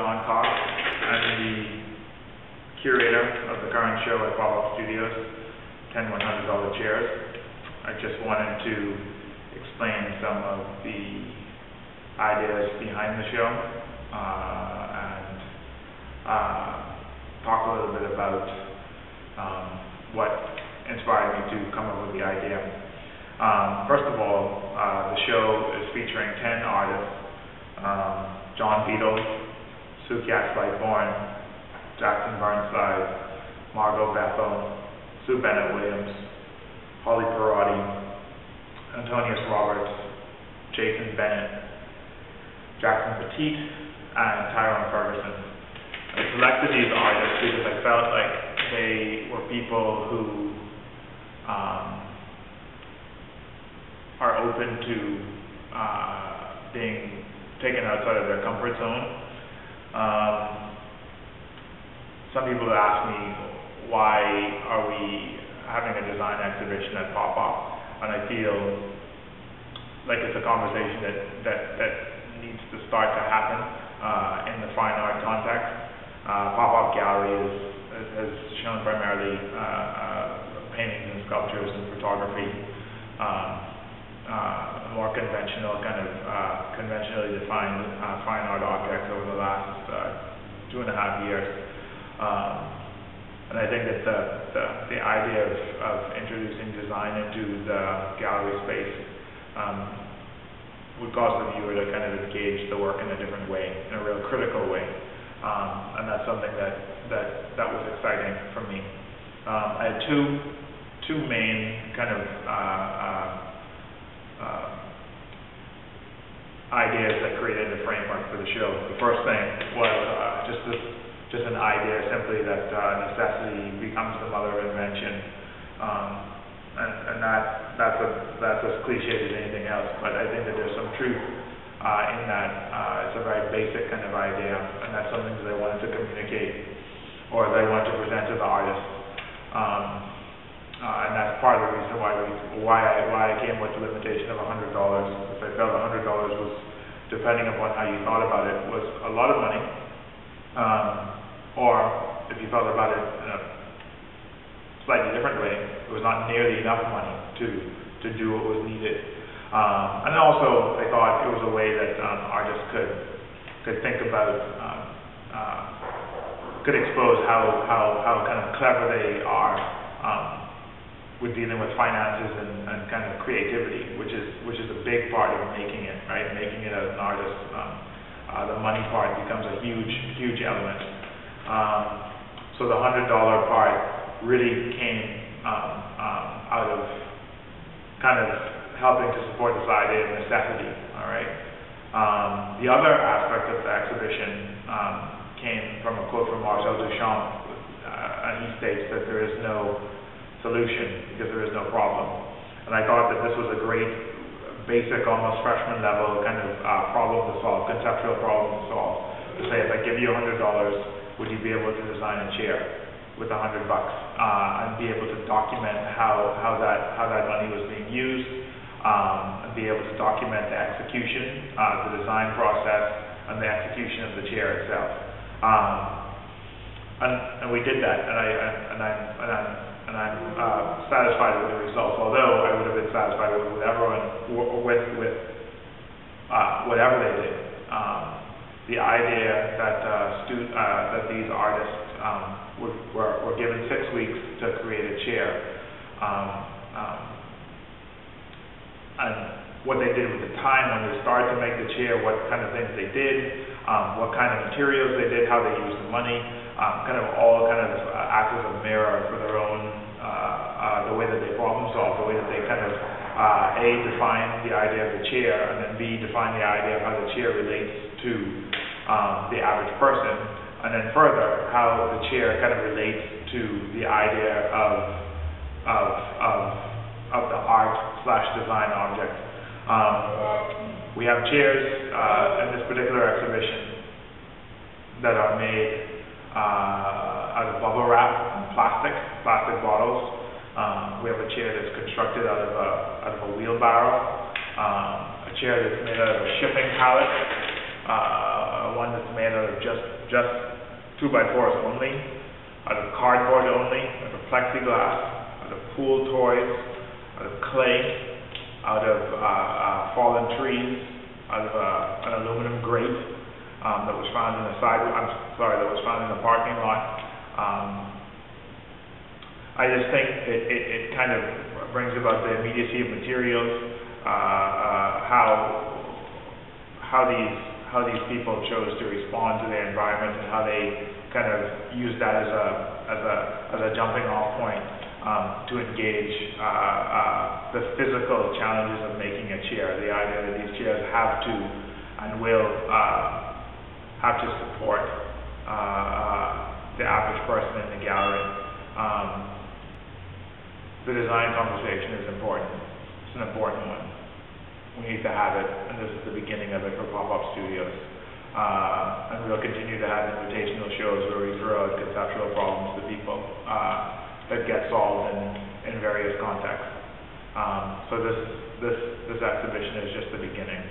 John Cox. I'm the curator of the current show at Popopstudios, 10 $100 chairs. I just wanted to explain some of the ideas behind the show and talk a little bit about what inspired me to come up with the idea. First of all, the show is featuring 10 artists: John Beadle, Sue Catslight-Born, Jackson Burnside, Margot Bethel, Sue Bennett Williams, Holly Perotti, Antonius Roberts, Jason Bennett, Jackson Petit, and Tyrone Ferguson. I selected these artists because I felt like they were people who are open to being taken outside of their comfort zone. Some people have asked me, why are we having a design exhibition at Pop-Up? And I feel like it's a conversation that needs to start to happen in the fine art context. Pop-Up Gallery has shown primarily paintings and sculptures and photography, more conventional, conventionally defined fine art objects over the last 2.5 years. And I think that the idea of introducing design into the gallery space would cause the viewer to kind of engage the work in a different way, in a real critical way. And that's something that was exciting for me. I had two main kind of ideas that created the framework for the show. The first thing was just an idea simply that necessity becomes the mother of invention, and that's as cliched as anything else. But I think that there's some truth in that. It's a very basic kind of idea, and that's something that I wanted to communicate, or that I wanted to present to the artists. And that's part of the reason why I came with the limitation of $100. Because I felt $100 was, depending upon how you thought about it, was a lot of money. Or if you thought about it in a slightly different way, it was not nearly enough money to do what was needed. And also, I thought it was a way that artists could think about, could expose how kind of clever they are with dealing with finances and kind of creativity, which is a big part of making it, right? Making it as an artist, the money part becomes a huge element. So the $100 part really came out of kind of helping to support this idea of necessity. All right. The other aspect of the exhibition came from a quote from Marcel Duchamp, and he states that there is no solution because there is no problem. And I thought that this was a great, basic, almost freshman level kind of problem to solve, conceptual problem to solve. To say, if I give you $100, would you be able to design a chair with $100 and be able to document how that money was being used, and be able to document the execution, the design process, and the execution of the chair itself. And we did that, and I'm satisfied with the results. Although I would have been satisfied with whatever they did. The idea that these artists were given 6 weeks to create a chair, and what they did with the time when they started to make the chair, what kind of things they did, what kind of materials they did, how they used the money, act as a mirror for their own, the way that they problem solve, the way that they kind of A, define the idea of the chair, and then B, define the idea of how the chair relates to the average person, and then further, how the chair kind of relates to the idea of the art/design object. We have chairs in this particular exhibition that are made out of bubble wrap and plastic bottles. We have a chair that's constructed out of a wheelbarrow, a chair that's made out of a shipping pallet, one that's made out of just 2x4s only, out of cardboard only, out of plexiglass, out of pool toys, out of clay, out of fallen trees, out of an aluminum grate that was found in the that was found in the parking lot. I just think it kind of brings about the immediacy of materials, how these people chose to respond to their environment, and how they kind of use that as a jumping off point to engage the physical challenges of making a chair. The idea that these chairs have to and will have to support the average person in the gallery. The design conversation is important. It's an important one. We need to have it, and this is the beginning of it for Popopstudios. And we'll continue to have invitational shows where we throw out conceptual problems to people that get solved in various contexts. So this exhibition is just the beginning.